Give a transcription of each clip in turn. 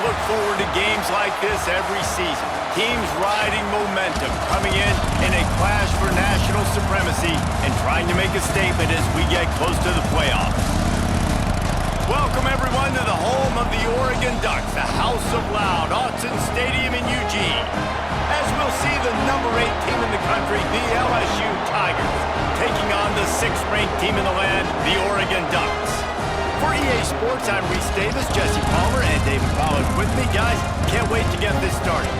look forward to games like this every season. Teams riding momentum, coming in a clash for national supremacy and trying to make a statement as we get close to the playoffs. Welcome everyone to the home of the Oregon Ducks, the House of Loud, Autzen Stadium in Eugene. As we'll see the number 8 team in the country, the LSU Tigers, taking on the 6th-ranked team in the land, the Oregon Ducks. For EA Sports, I'm Reese Davis, Jesse Palmer, and David Powell is with me. Guys, can't wait to get this started.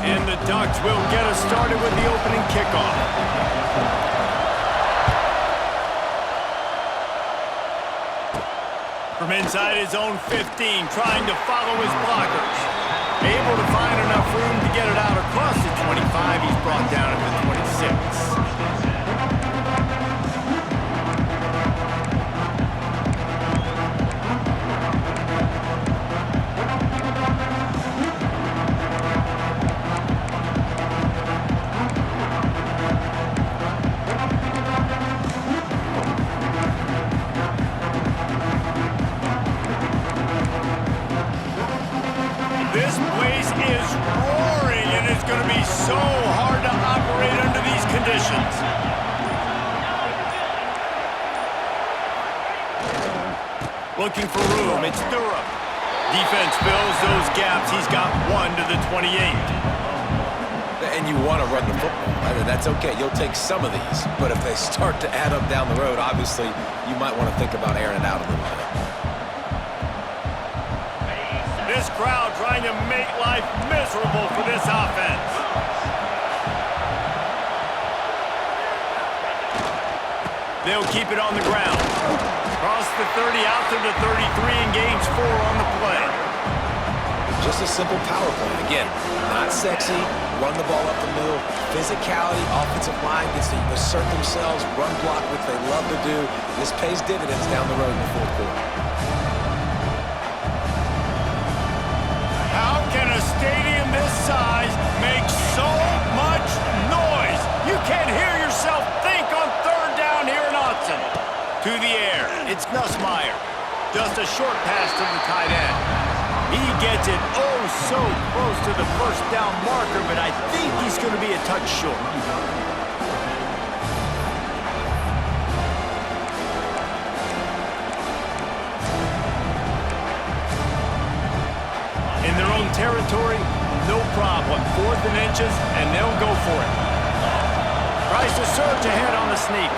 And the Ducks will get us started with the opening kickoff. From inside his own 15, trying to follow his blockers. Able to find enough room to get it out across the 25. He's brought down at the 26. This place is roaring, and it's going to be so hard to operate under these conditions. Looking for room, it's Durham. Defense fills those gaps. He's got 1 to the 28. And you want to run the football, right? And that's okay. You'll take some of these. But if they start to add up down the road, obviously, you might want to think about airing it out a little bit. This crowd trying to make life miserable for this offense. They'll keep it on the ground. Cross the 30 out to the 33 and gains 4 on the play. Just a simple power play. Again, not sexy. Run the ball up the middle. Physicality, offensive line gets to assert themselves, run block, which they love to do. This pays dividends down the road in the fourth quarter. How can a stadium this size make so much noise? You can't hear yourself think on 3rd down here in Autzen. To the air, it's Nussmeier. Just a short pass to the tight end. He gets it oh so close to the 1st down marker, but I think he's going to be a touch short. In their own territory, no problem. 4th and inches, and they'll go for it. Tries to surge ahead on the sneak.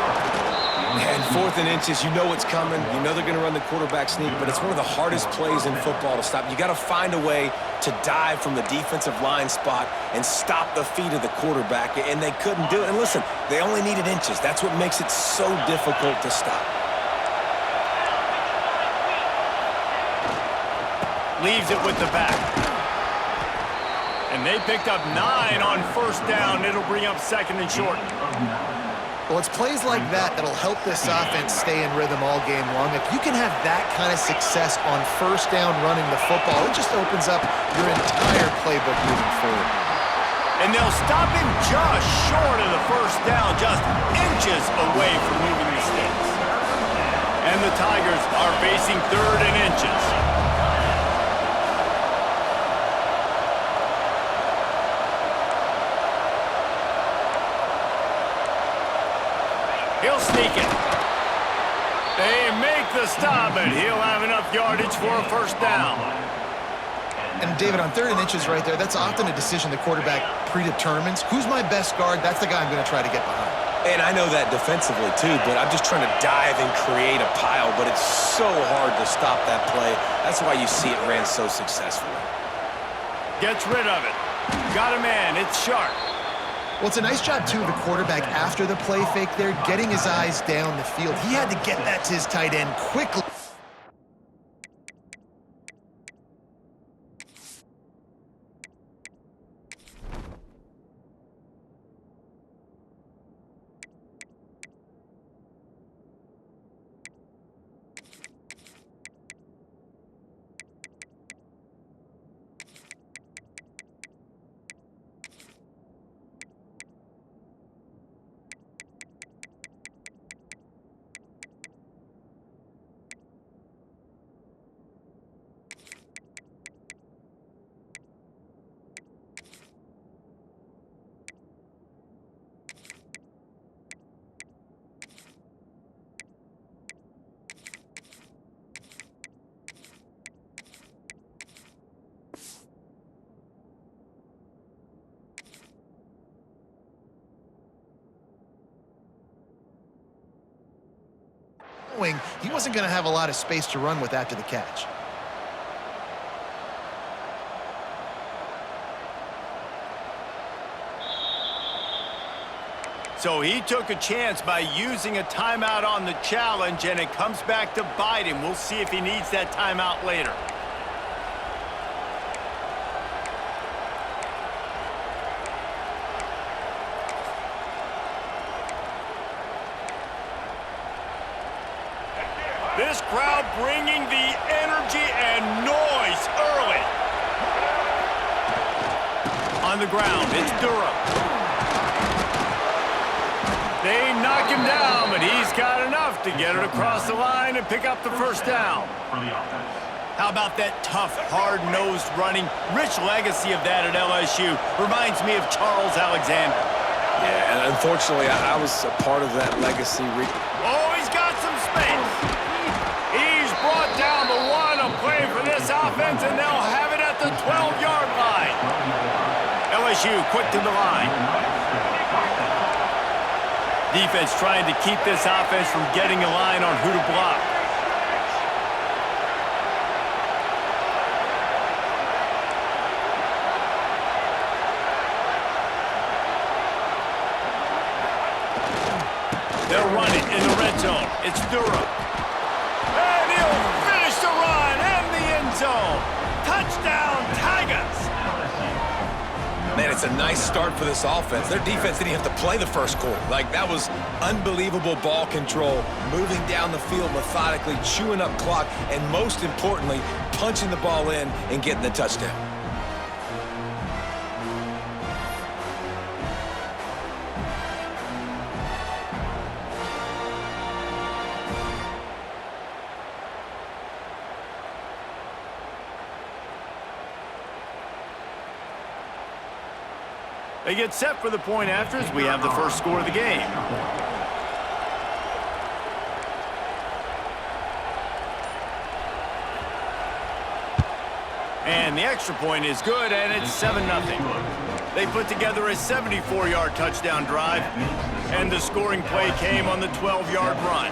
And 4th and inches, you know what's coming. You know they're going to run the quarterback sneak, but it's one of the hardest plays in football to stop. You got to find a way to dive from the defensive line spot and stop the feet of the quarterback, and they couldn't do it. And listen, they only needed inches. That's what makes it so difficult to stop. Leaves it with the back. And they picked up 9 on 1st down. It'll bring up 2nd and short. Well, it's plays like that that'll help this offense stay in rhythm all game long. If you can have that kind of success on 1st down running the football, it just opens up your entire playbook moving forward. And they'll stop him just short of the 1st down, just inches away from moving the sticks. And the Tigers are facing 3rd and inches. He'll sneak it. They make the stop, and he'll have enough yardage for a 1st down. And David, on 3rd and inches right there, that's often a decision the quarterback predetermines. Who's my best guard? That's the guy I'm going to try to get behind. And I know that defensively, too, but I'm just trying to dive and create a pile, but it's so hard to stop that play. That's why you see it ran so successfully. Gets rid of it. Got a man. It's Sharp. Well, it's a nice job, too, of the quarterback after the play fake there, getting his eyes down the field. He had to get that to his tight end quickly. knowing he wasn't going to have a lot of space to run with after the catch. So he took a chance by using a timeout on the challenge, and it comes back to bite him. We'll see if he needs that timeout later. This crowd bringing the energy and noise early. On the ground, it's Durham. They knock him down, but he's got enough to get it across the line and pick up the first down. How about that tough, hard-nosed running? Rich legacy of that at LSU. Reminds me of Charles Alexander. Yeah, and unfortunately, I was a part of that legacy. Oh, he's got some space. He's brought down the one to play for this offense, and they'll have it at the 12-yard line. LSU quick to the line. Defense trying to keep this offense from getting a line on who to block. They're running in the red zone. It's Durham. And he'll finish the run and the end zone. Touchdown, Tigers! Man, it's a nice start for this offense. Their defense didn't have to play the first quarter. Like, that was unbelievable ball control, moving down the field methodically, chewing up clock, and most importantly, punching the ball in and getting the touchdown. They get set for the point after as we have the first score of the game. And the extra point is good, and it's 7-0. They put together a 74-yard touchdown drive, and the scoring play came on the 12-yard run.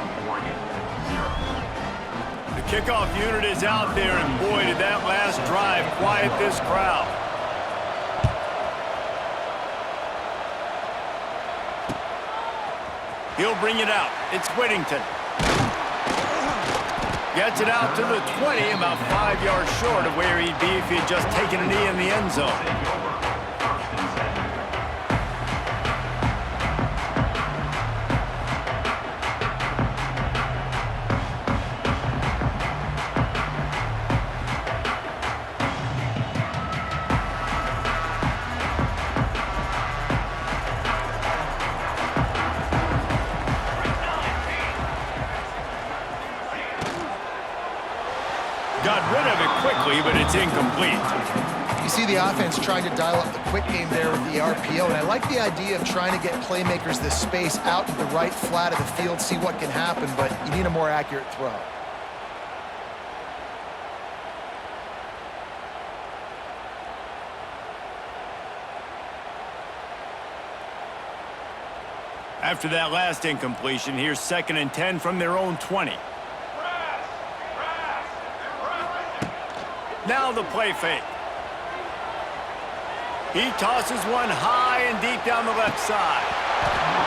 The kickoff unit is out there, and boy, did that last drive quiet this crowd. He'll bring it out. It's Whittington. Gets it out to the 20, about 5 yards short of where he'd be if he had just taken a knee in the end zone. Got rid of it quickly, but it's incomplete. You see the offense trying to dial up the quick game there with the RPO, and I like the idea of trying to get playmakers this space out to the right flat of the field, see what can happen, but you need a more accurate throw. After that last incompletion, here's 2nd and 10 from their own 20. Now the play fake. He tosses one high and deep down the left side.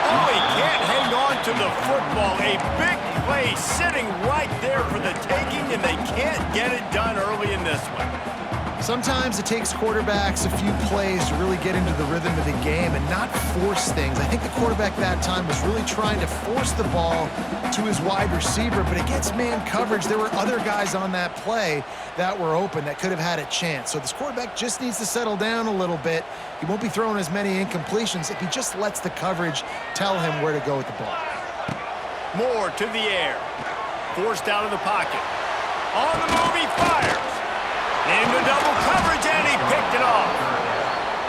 Oh, he can't hang on to the football. A big play sitting right there for the taking, and they can't get it done early in this one. Sometimes it takes quarterbacks a few plays to really get into the rhythm of the game and not force things. I think the quarterback that time was really trying to force the ball to his wide receiver, but against man coverage, there were other guys on that play that were open that could have had a chance. So this quarterback just needs to settle down a little bit. He won't be throwing as many incompletions if he just lets the coverage tell him where to go with the ball. Moore to the air. Forced out of the pocket. On the move, he fires. Into double coverage, and he picked it off.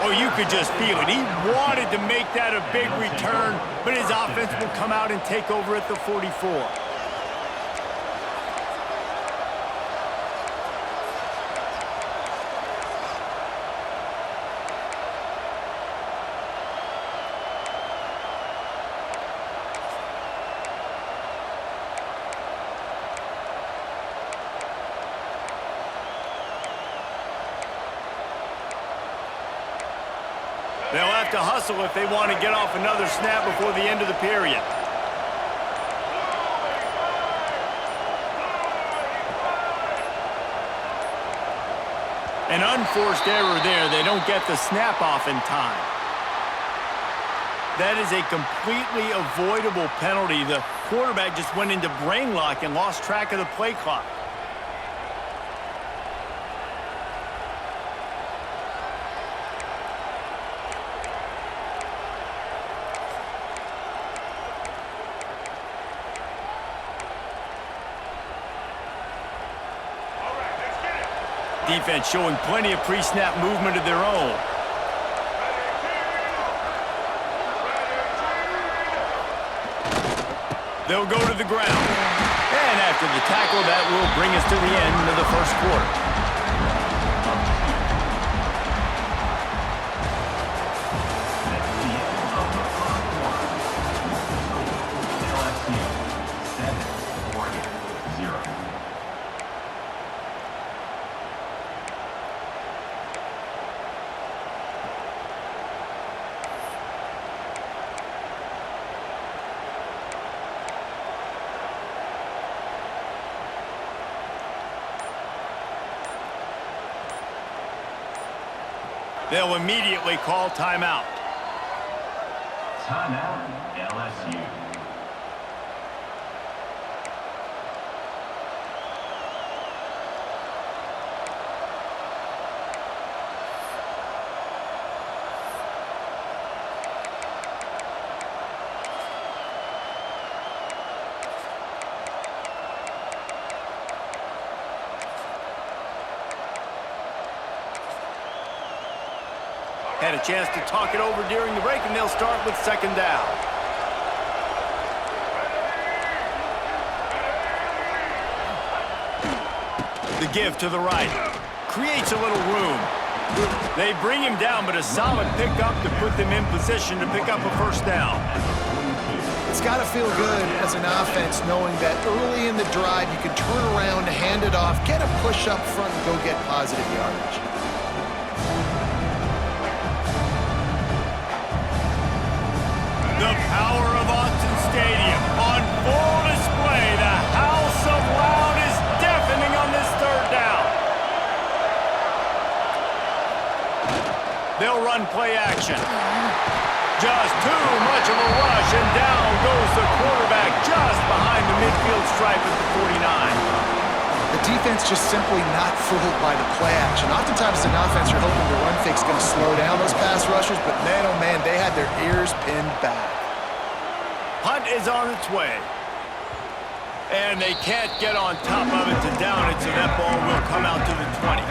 Oh, you could just feel it. He wanted to make that a big return, but his offense will come out and take over at the 44. They'll have to hustle if they want to get off another snap before the end of the period. An unforced error there. They don't get the snap off in time. That is a completely avoidable penalty. The quarterback just went into brain lock and lost track of the play clock. Defense showing plenty of pre-snap movement of their own. They'll go to the ground. And after the tackle, that will bring us to the end of the first quarter. They'll immediately call timeout. Timeout, LSU. Had a chance to talk it over during the break, and they'll start with second down. The give to the right. Creates a little room. They bring him down, but a solid pickup to put them in position to pick up a first down. It's got to feel good as an offense knowing that early in the drive you can turn around, hand it off, get a push up front, and go get positive yardage. The power of Autzen Stadium on full display. The house of loud is deafening on this third down. They'll run play action. Just too much of a rush, and down goes the quarterback just behind the midfield stripe at the 49. The defense just simply not fooled by the play action. Oftentimes, as an offense, you're hoping the run fake is going to slow down those pass rushers, but man, oh man, they had their ears pinned back. Hunt is on its way. And they can't get on top of it to down it, so that ball will come out to the 20.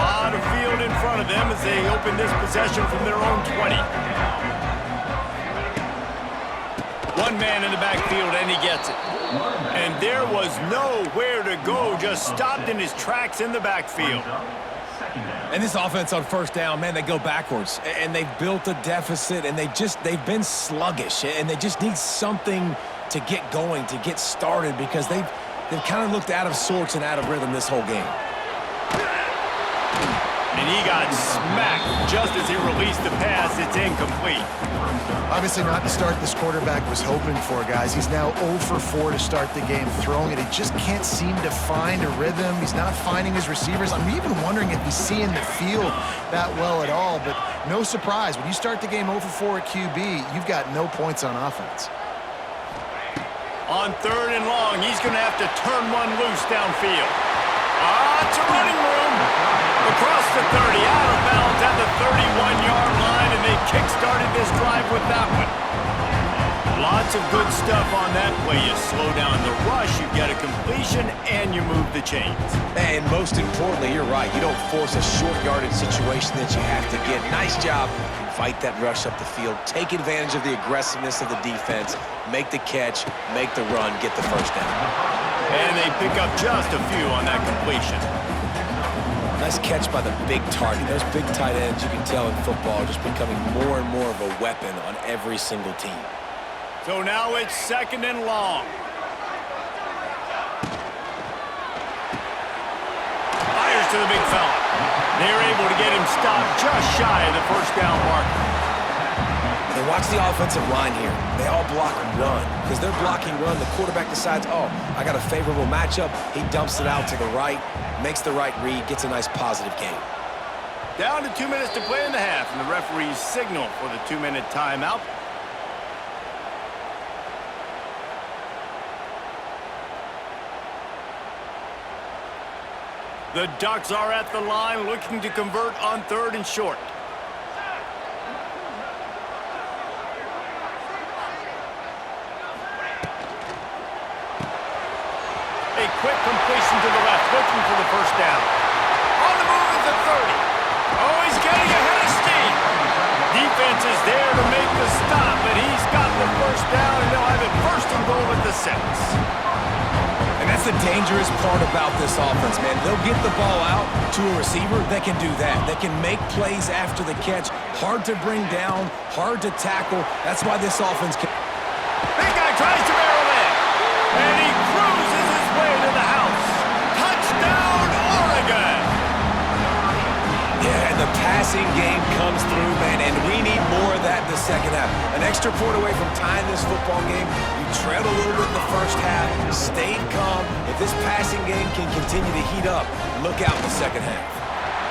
On the field in front of them as they open this possession from their own 20. One man in the backfield, and he gets it. And there was nowhere to go, just stopped in his tracks in the backfield. And this offense on first down, man, they go backwards. And they've built a deficit, and they've been sluggish. And they just need something to get going, to get started, because they've kind of looked out of sorts and out of rhythm this whole game. And he got smacked just as he released the pass. It's incomplete. Obviously not the start this quarterback was hoping for, guys. He's now 0 for 4 to start the game throwing it. He just can't seem to find a rhythm. He's not finding his receivers. I'm even wondering if he's seeing the field that well at all, but no surprise. When you start the game 0 for 4 at QB, you've got no points on offense. On third and long, he's going to have to turn one loose downfield. It's a running room. Across the 30, out of bounds at the 31-yard line, and they kick-started this drive with that one. Lots of good stuff on that play. You slow down the rush, you get a completion, and you move the chains. And most importantly, you're right. You don't force a short yardage situation that you have to get. Nice job. Fight that rush up the field. Take advantage of the aggressiveness of the defense. Make the catch, make the run, get the first down. And they pick up just a few on that completion. Nice catch by the big target. Those big tight ends, you can tell in football, are just becoming more and more of a weapon on every single team. So now it's second and long. to the big fella. They're able to get him stopped just shy of the first down mark. And watch the offensive line here. They all block and run. Because they're blocking run, the quarterback decides, oh, I got a favorable matchup. He dumps it out to the right, makes the right read, gets a nice positive gain. Down to 2 minutes to play in the half, and the referees signal for the 2-minute timeout. The Ducks are at the line looking to convert on 3rd and short. A quick completion to the left, looking for the first down. On the move at the 30. Oh, he's getting ahead of steam. Defense is there to make the stop, but he's got the first down, and they'll have it 1st and goal at the 6. And that's the dangerous part about this offense, man. They'll get the ball out to a receiver. They can do that. They can make plays after the catch. Hard to bring down, hard to tackle. That's why this offense can... Big guy tries to barrel in, and he cruises his way to the house. Touchdown, Oregon! Yeah, and the passing game comes through, man, and we need more of that in the second half. An extra point away from tying this football game. You trailed a little bit in the first half, stayed calm. If this passing game can continue to heat up, look out in the second half.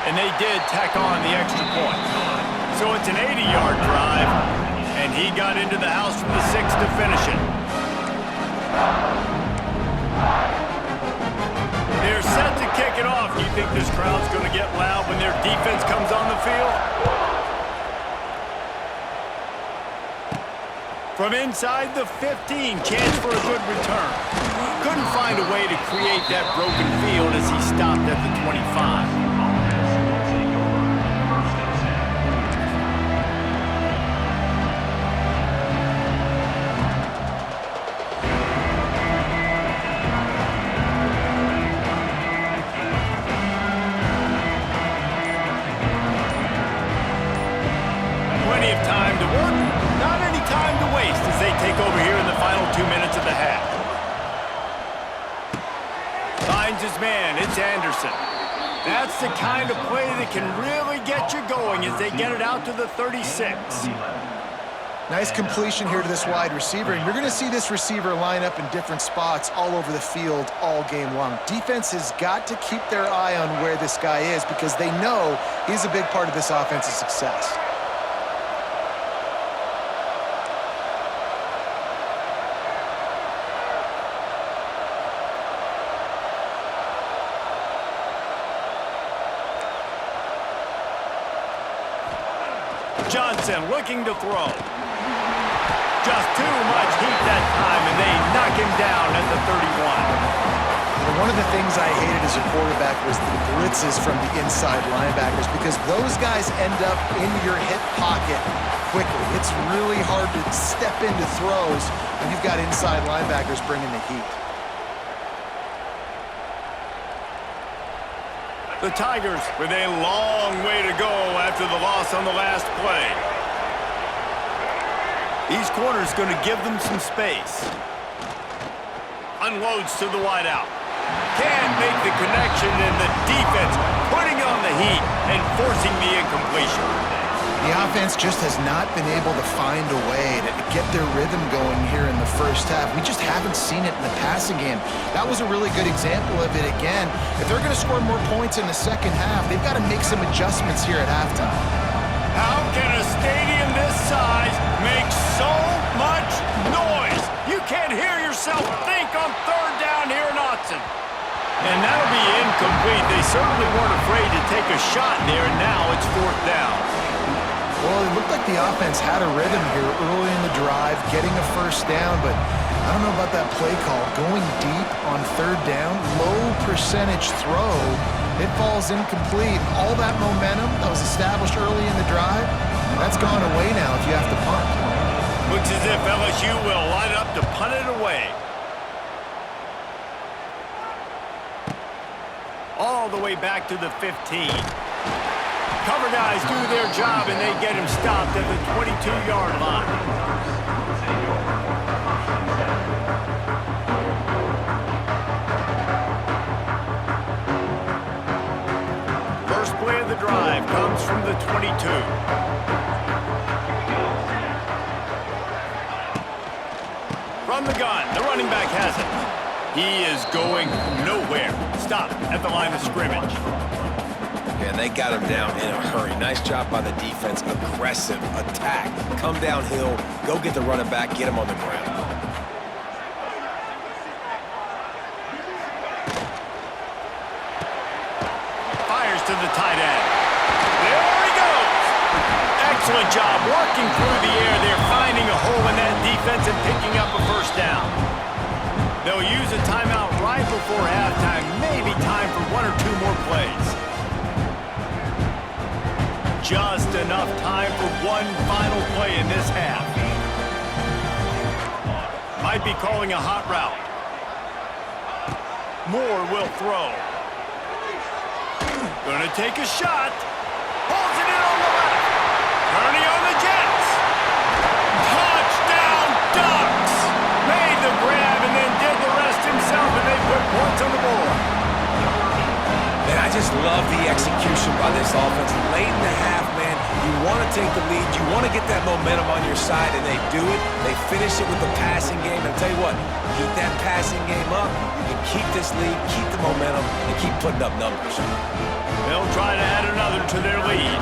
And they did tack on the extra point. So it's an 80-yard drive, and he got into the house from the 6 to finish it. They're set to kick it off. Do you think this crowd's going to get loud when their defense comes on the field? From inside the 15, chance for a good return. Couldn't find a way to create that broken field as he stopped at the 25. Take over here in the final 2 minutes of the half. Finds his man. It's Anderson. That's the kind of play that can really get you going as they get it out to the 36. Nice completion here to this wide receiver, and you're going to see this receiver line up in different spots all over the field all game long. Defense has got to keep their eye on where this guy is because they know he's a big part of this offense's success. Johnson looking to throw. Just too much heat that time, and they knock him down at the 31. One of the things I hated as a quarterback was the blitzes from the inside linebackers because those guys end up in your hip pocket quickly. It's really hard to step into throws when you've got inside linebackers bringing the heat. The Tigers with a long way to go after the loss on the last play. These corners going to give them some space. Unloads to the wideout. Can't make the connection, and the defense putting on the heat and forcing the incompletion. The offense just has not been able to find a way to get their rhythm going here in the first half. We just haven't seen it in the passing game. That was a really good example of it again. If they're going to score more points in the second half, they've got to make some adjustments here at halftime. How can a stadium this size make so much noise? You can't hear yourself think on 3rd down here in Autzen. And that'll be incomplete. They certainly weren't afraid to take a shot there, and now it's 4th down. Well, it looked like the offense had a rhythm here early in the drive, getting a first down, but I don't know about that play call. Going deep on 3rd down, low percentage throw, it falls incomplete. All that momentum that was established early in the drive, that's gone away now if you have to punt. Looks as if LSU will line up to punt it away. All the way back to the 15. Cover guys do their job, and they get him stopped at the 22-yard line. play of the drive comes from the 22. From the gun, the running back has it. He is going nowhere. Stop at the line of scrimmage. And they got him down in a hurry. Nice job by the defense. Aggressive attack. Come downhill. Go get the running back. Get him on the ground. Fires to the tight end. There he goes. Excellent job working through the air. They're finding a hole in that defense and picking up a first down. They'll use a timeout right before halftime. Maybe time for one or two more plays. Just enough time for one final play in this half. Might be calling a hot route. Moore will throw. Gonna take a shot. Pulls it in on the left. Turning on the Jets. Touchdown Ducks! Made the grab and then did the rest himself, and they put points on the board. Man, I just love the execution by this offense. Late in the half, man, you want to take the lead. You want to get that momentum on your side, and they do it. They finish it with the passing game. And I'll tell you what, keep that passing game up. You can keep this lead, keep the momentum, and keep putting up numbers. They'll try to add another to their lead.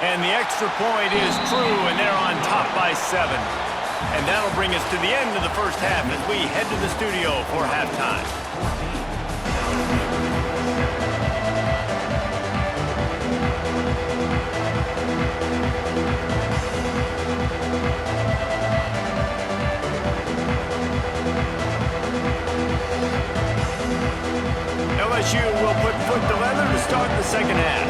And the extra point is true, and they're on top by 7. And that'll bring us to the end of the first half as we head to the studio for halftime. LSU will put foot to leather to start the second half.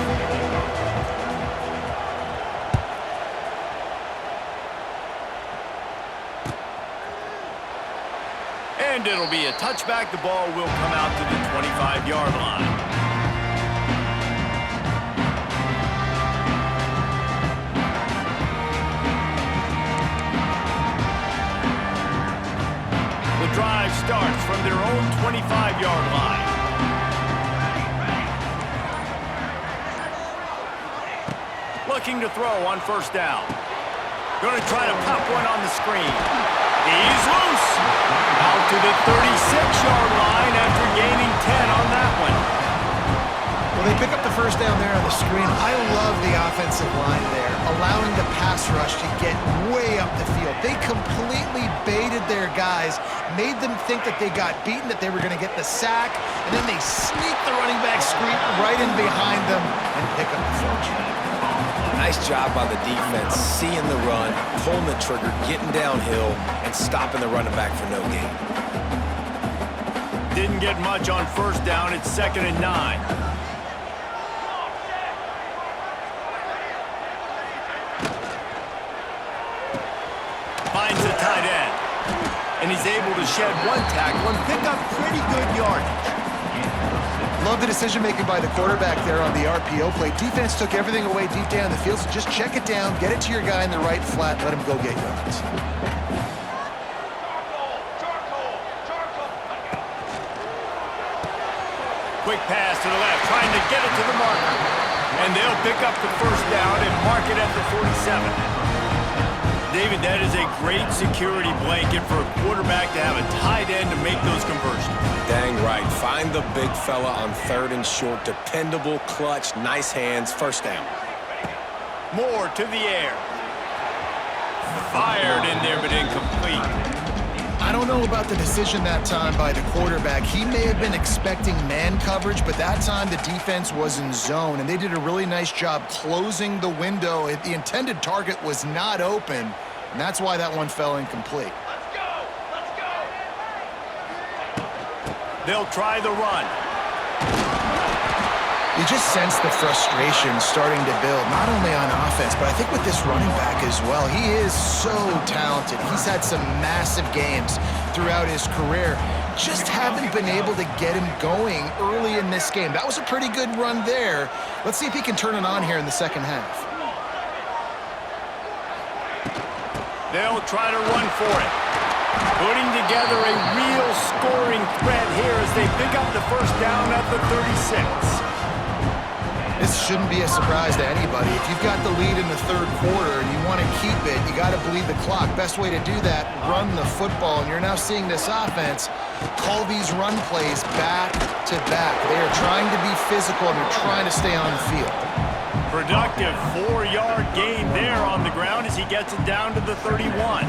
And it'll be a touchback. The ball will come out to the 25-yard line. The drive starts from their own 25-yard line. Looking to throw on first down. Going to try to pop one on the screen. He's loose. Out to the 36-yard line after gaining 10 on that one. Well, they pick up the first down there on the screen. I love the offensive line there, allowing the pass rush to get way up the field. They completely baited their guys, made them think that they got beaten, that they were going to get the sack, and then they sneak the running back screen right in behind them and pick up the first. Nice job by the defense, seeing the run, pulling the trigger, getting downhill, and stopping the running back for no gain. Didn't get much on first down. It's 2nd and 9. Finds the tight end. And he's able to shed one tackle and pick up pretty good yardage. Love the decision-making by the quarterback there on the RPO play. Defense took everything away deep down the field, so just check it down, get it to your guy in the right flat, let him go get yards. Quick pass to the left, trying to get it to the marker. And they'll pick up the first down and mark it at the 47. David, that is a great security blanket for a quarterback to have a tight end to make those conversions. Dang right. Find the big fella on 3rd and short. Dependable, clutch, nice hands. First down. Moore to the air. Fired in there, but incomplete. I don't know about the decision that time by the quarterback. He may have been expecting man coverage, but that time the defense was in zone, and they did a really nice job closing the window. The intended target was not open, and that's why that one fell incomplete. Let's go! They'll try the run. You just sense the frustration starting to build, not only on offense, but I think with this running back as well. He is so talented. He's had some massive games throughout his career. Just haven't been able to get him going early in this game. That was a pretty good run there. Let's see if he can turn it on here in the second half. They'll try to run for it. Putting together a real scoring threat here as as they pick up the first down at the 36. This shouldn't be a surprise to anybody. If you've got the lead in the third quarter and you want to keep it, you got to bleed the clock. Best way to do that, run the football. And you're now seeing this offense call these run plays back to back. They are trying to be physical and they're trying to stay on the field. Productive 4-yard gain there on the ground as he gets it down to the 31.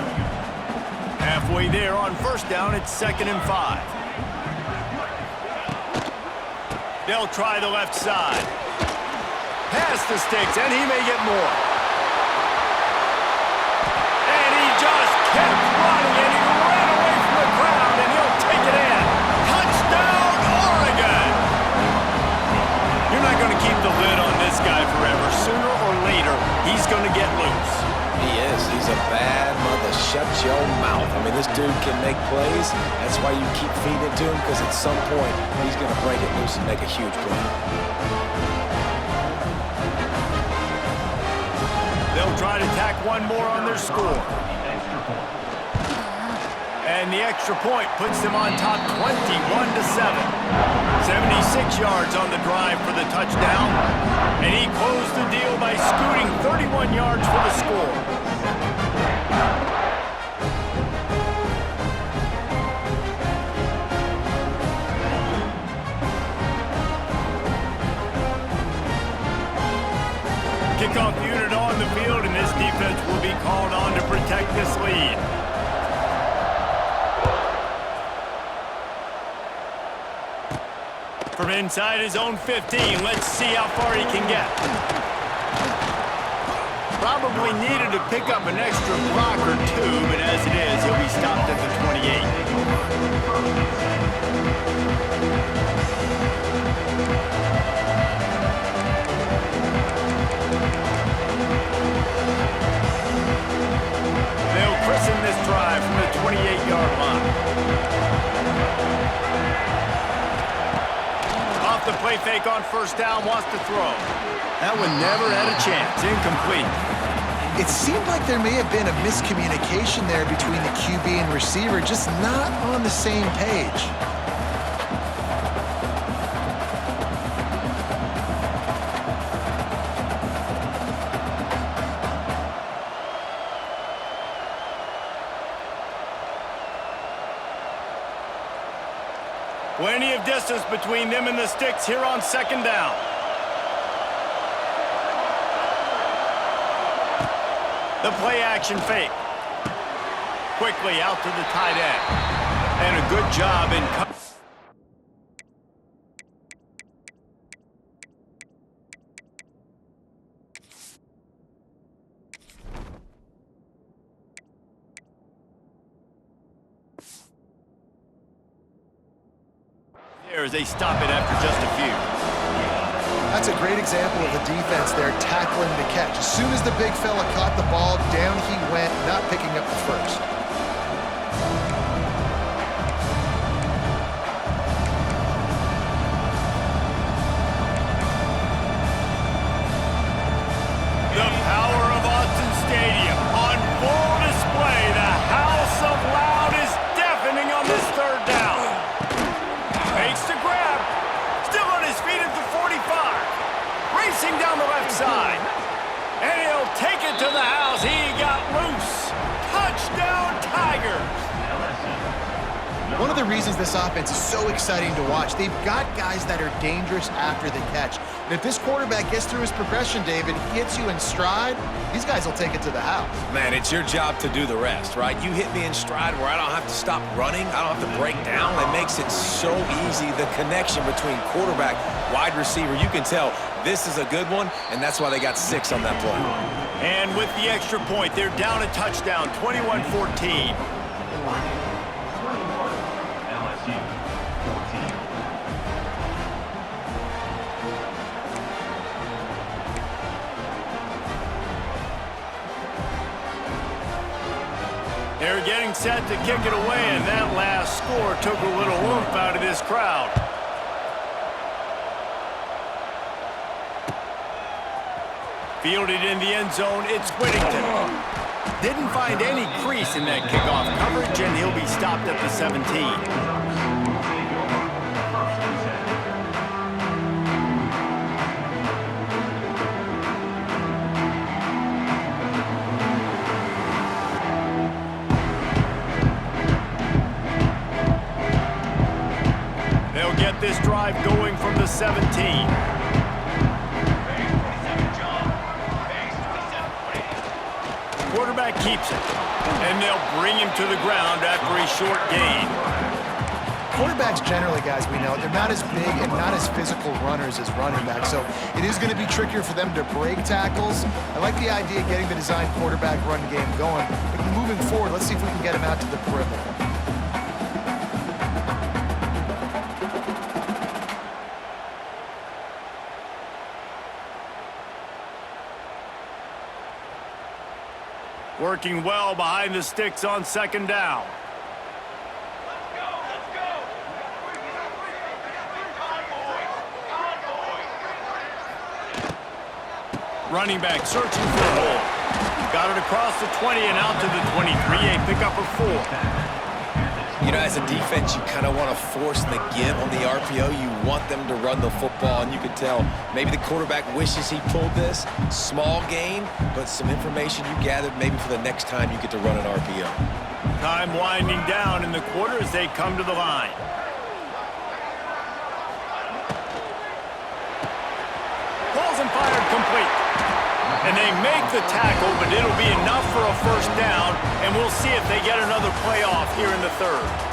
Halfway there on first down, it's 2nd and 5. They'll try the left side. Past the sticks, and he may get more. And he just kept running, and he ran away from the crowd, and he'll take it in. Touchdown, Oregon! You're not going to keep the lid on this guy forever. Sooner or later, he's going to get loose. He is. He's a bad mother. Shut your mouth. I mean, this dude can make plays. That's why you keep feeding it to him, because at some point, he's going to break it loose and make a huge play. They'll try to tack one more on their score. And the extra point puts them on top 21-7. 76 yards on the drive for the touchdown. And he closed the deal by scooting 31 yards for the score. Kickoff unit on the field, and this defense will be called on to protect this lead. From inside his own 15, let's see how far he can get. Probably needed to pick up an extra block or two, but as it is, he'll be stopped at the 28. Christen this drive from the 28-yard line. Off the play fake on first down, wants to throw. That one never had a chance. Incomplete. It seemed like there may have been a miscommunication there between the QB and receiver, just not on the same page. Plenty of distance between them and the sticks here on second down. The play action fake. Quickly out to the tight end. And a good job in coverage. As they stop it after just a few. That's a great example of the defense there tackling the catch. As soon as the big fella caught the ball, down he went, not picking up the first. The power of Autzen Stadium on full display. The house of loud is deafening on this third down. Makes the grab. Still on his feet at the 45. Racing down the left side. And he'll take it to the house. He got loose. Touchdown, Tigers. One of the reasons this offense is so exciting to watch, they've got guys that are dangerous after the catch. And if this quarterback gets through his progression, David, hits you in stride, these guys will take it to the house. Man, it's your job to do the rest, right? You hit me in stride where I don't have to stop running. I don't have to break down. It makes it so easy. The connection between quarterback, wide receiver, you can tell this is a good one, and that's why they got 6 on that play. And with the extra point, they're down a touchdown, 21-14. They're getting set to kick it away, and that last score took a little oomph out of this crowd. Fielded in the end zone, it's Whittington. Didn't find any crease in that kickoff coverage, and he'll be stopped at the 17. get this drive going from the 17. Quarterback keeps it, and they'll bring him to the ground after a short gain. Quarterbacks generally, guys, we know, they're not as big and not as physical runners as running backs, so it is going to be trickier for them to break tackles. I like the idea of getting the design quarterback run game going, but moving forward, let's see if we can get him out to the perimeter. Working well behind the sticks on second down. Running back searching for a hole. Got it across the 20 and out to the 23, a pickup of 4. You know, as a defense, you kind of want to force the give on the RPO. You want them to run the football, and you can tell maybe the quarterback wishes he pulled this. Small gain, but some information you gathered maybe for the next time you get to run an RPO. Time winding down in the quarter as they come to the line. Pulls and fired complete. And they make the tackle, but it'll be enough for a first down, and we'll see if they get another playoff here in the third.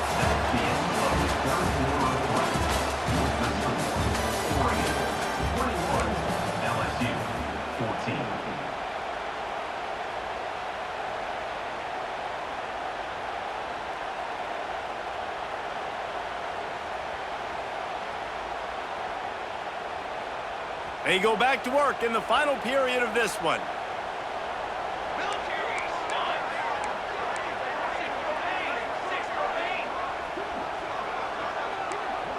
They go back to work in the final period of this one.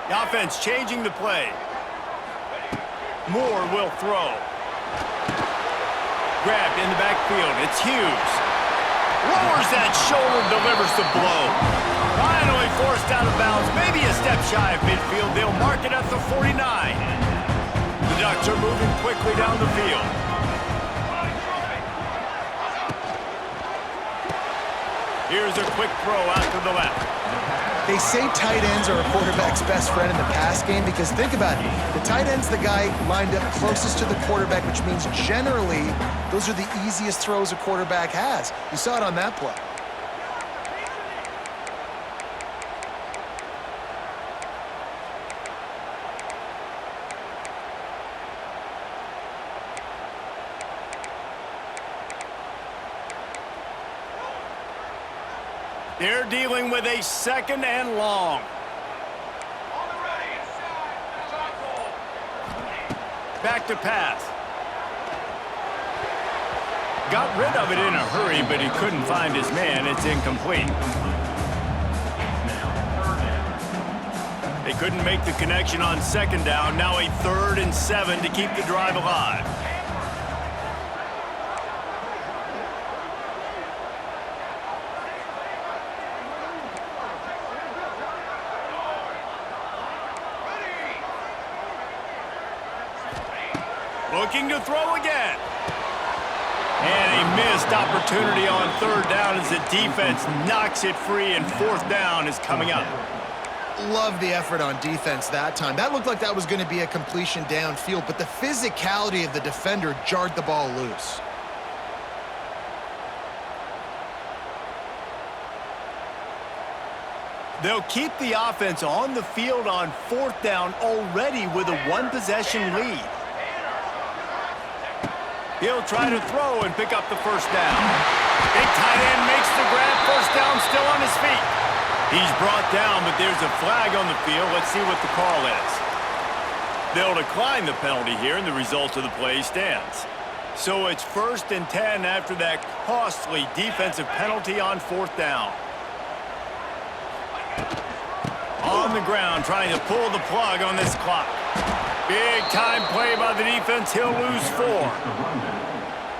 The offense changing the play. Moore will throw. Grabbed in the backfield. It's Hughes. Lowers that shoulder, delivers the blow. Finally forced out of bounds. Maybe a step shy of midfield. They'll mark it at the 49. The Ducks are moving quickly down the field. Here's a quick throw out to the left. They say tight ends are a quarterback's best friend in the pass game because think about it. The tight end's the guy lined up closest to the quarterback, which means generally those are the easiest throws a quarterback has. You saw it on that play. They're dealing with a second and long. Back to pass. Got rid of it in a hurry, but he couldn't find his man. It's incomplete. They couldn't make the connection on second down. Now a 3rd and 7 to keep the drive alive. Looking to throw again. And a missed opportunity on 3rd down as the defense knocks it free, and 4th down is coming up. Love the effort on defense that time. That looked like that was going to be a completion downfield, but the physicality of the defender jarred the ball loose. They'll keep the offense on the field on 4th down already with a 1-possession lead. He'll try to throw and pick up the first down. Big tight end makes the grab. First down, still on his feet. He's brought down, but there's a flag on the field. Let's see what the call is. They'll decline the penalty here, and the result of the play stands. So it's 1st and 10 after that costly defensive penalty on 4th down. On the ground, trying to pull the plug on this clock. Big time play by the defense. He'll lose 4.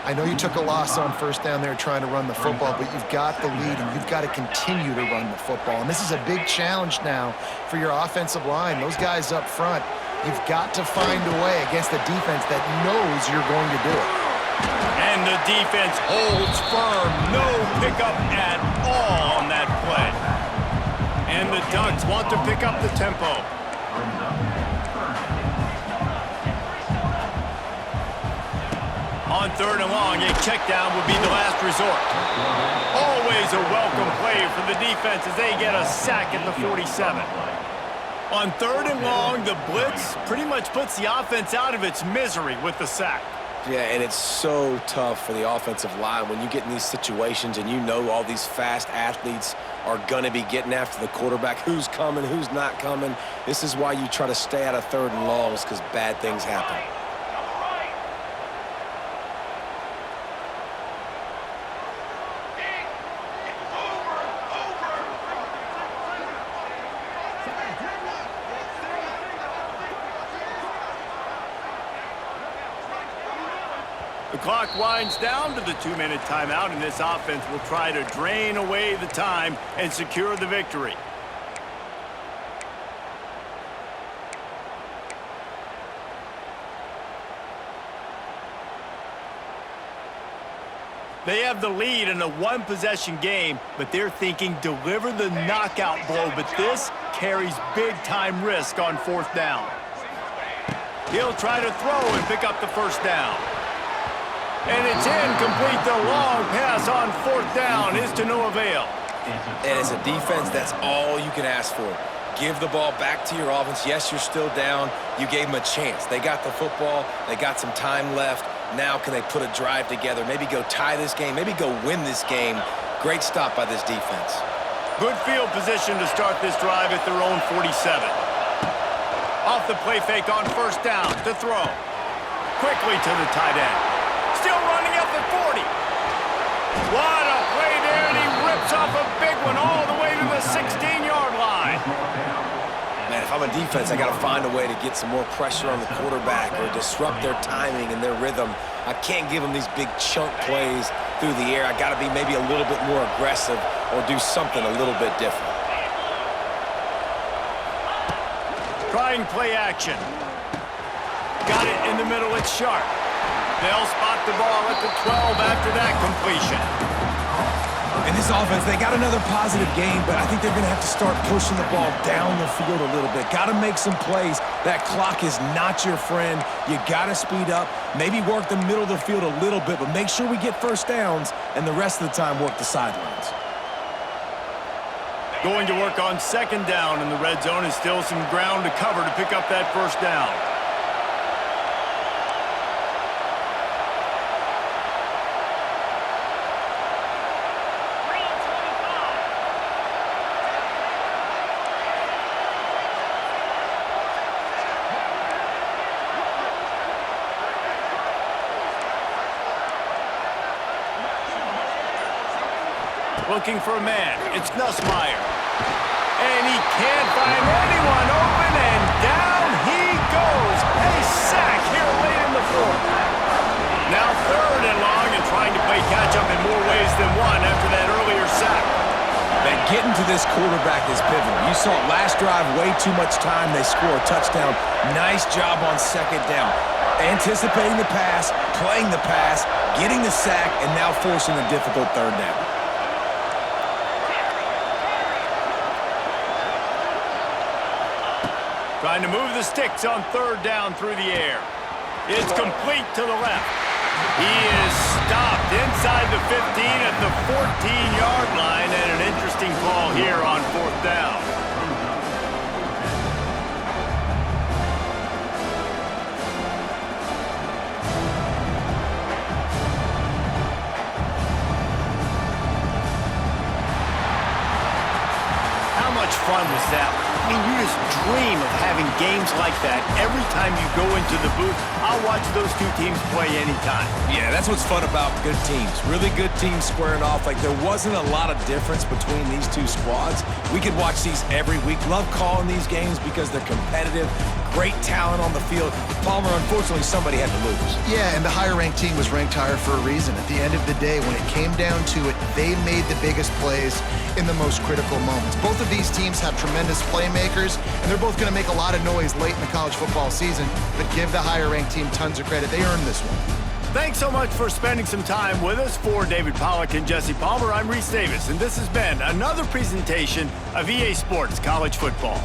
I know you took a loss on 1st down there trying to run the football, but you've got the lead and you've got to continue to run the football. And this is a big challenge now for your offensive line. Those guys up front, you've got to find a way against a defense that knows you're going to do it. And the defense holds firm. No pickup at all on that play. And the Ducks want to pick up the tempo. On 3rd and long, a check down would be the last resort. Always a welcome play for the defense as they get a sack at the 47. On 3rd and long, the blitz pretty much puts the offense out of its misery with the sack. Yeah, and it's so tough for the offensive line when you get in these situations and you know all these fast athletes are going to be getting after the quarterback. Who's coming, who's not coming. This is why you try to stay out of 3rd and longs, because bad things happen. The clock winds down to the 2-minute timeout, and this offense will try to drain away the time and secure the victory. They have the lead in a one-possession game, but they're thinking deliver the knockout blow, but this carries big-time risk on 4th down. He'll try to throw and pick up the 1st down. And it's incomplete. The long pass on 4th down is to no avail. And as a defense, that's all you can ask for. Give the ball back to your offense. Yes, you're still down. You gave them a chance. They got the football. They got some time left. Now can they put a drive together? Maybe go tie this game. Maybe go win this game. Great stop by this defense. Good field position to start this drive at their own 47. Off the play fake on 1st down to throw. Quickly to the tight end. Still running up the 40. What a play there, and he rips off a big one all the way to the 16-yard line. Man, if I'm a defense, I got to find a way to get some more pressure on the quarterback or disrupt their timing and their rhythm. I can't give them these big chunk plays through the air. I got to be maybe a little bit more aggressive or do something a little bit different. Trying play action. Got it in the middle, it's Sharp. They'll spot the ball at the 12 after that completion. In this offense, they got another positive game, but I think they're going to have to start pushing the ball down the field a little bit. Got to make some plays. That clock is not your friend. You got to speed up, maybe work the middle of the field a little bit, but make sure we get 1st downs, and the rest of the time work the sidelines. Going to work on 2nd down in the red zone, and still some ground to cover to pick up that 1st down. Looking for a man. It's Nussmeier. And he can't find anyone open, and down he goes. A sack here late in the 4th. Now 3rd and long, and trying to play catch-up in more ways than one after that earlier sack. Man, getting to this quarterback is pivotal. You saw it last drive, way too much time. They score a touchdown. Nice job on 2nd down. Anticipating the pass, playing the pass, getting the sack, and now forcing a difficult 3rd down. Trying to move the sticks on 3rd down through the air. It's complete to the left. He is stopped inside the 15 at the 14-yard line, and an interesting call here on 4th down. How much fun was that? I mean, you just dream of having games like that every time you go into the booth. I'll watch those two teams play anytime. Yeah, that's what's fun about good teams. Really good teams squaring off. Like, there wasn't a lot of difference between these two squads. We could watch these every week. Love calling these games because they're competitive. Great talent on the field. Palmer, unfortunately, somebody had to lose. Yeah, and the higher-ranked team was ranked higher for a reason. At the end of the day, when it came down to it, they made the biggest plays in the most critical moments. Both of these teams have tremendous playmakers, and they're both going to make a lot of noise late in the college football season, but give the higher-ranked team tons of credit. They earned this one. Thanks so much for spending some time with us. For David Pollack and Jesse Palmer, I'm Reese Davis, and this has been another presentation of EA Sports College Football.